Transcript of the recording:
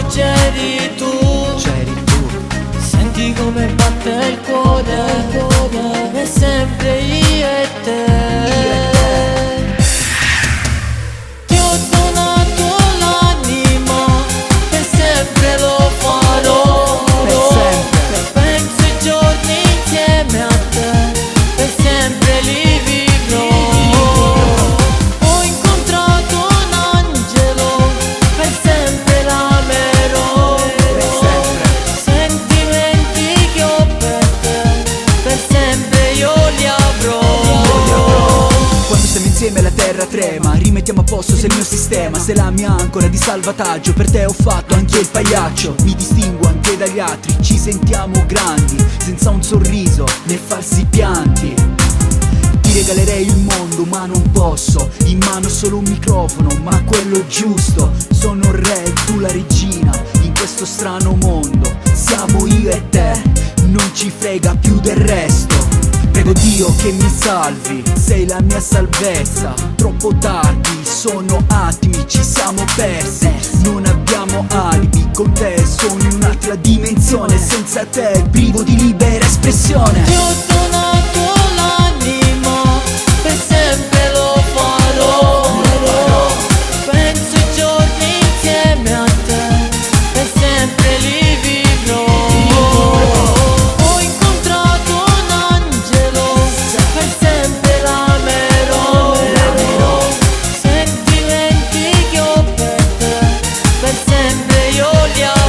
c'eri tu. Senti come batte il cuore, è sempre io e te. Ti ho donato l'anima, per sempre lo farò. Penso ai giorni insieme a te, per sempre li vivrò. Ho incontrato un angelo, per sempre l'amerò. Sentimenti che ho per te, per sempre io li avrò. Quando siamo insieme la terra trema, rimettiamo a posto se il mio sistema, sei la mia ancora di salvataggio. Per te ho fatto anche il pagliaccio, mi distingo anche dagli altri, ci sentiamo grandi, senza un sorriso né falsi pianti. Ti regalerei il mondo ma non posso, in mano solo un microfono ma quello giusto. Sono il re e tu la regina, in questo strano mondo siamo io e te, non ci frega più del resto. Prego Dio che mi salvi, sei la mia salvezza. Troppo tardi, sono attimi, ci siamo persi. Non abbiamo alibi, con te sono in un'altra dimensione. Senza te privo di libera espressione. Ti ho donato l'anima, per sempre lo farò. Penso ai giorni insieme a te, per sempre li vivrò. Ho incontrato un angelo, per sempre l'amerò. Sentimenti che ho per te, per sempre io li avrò.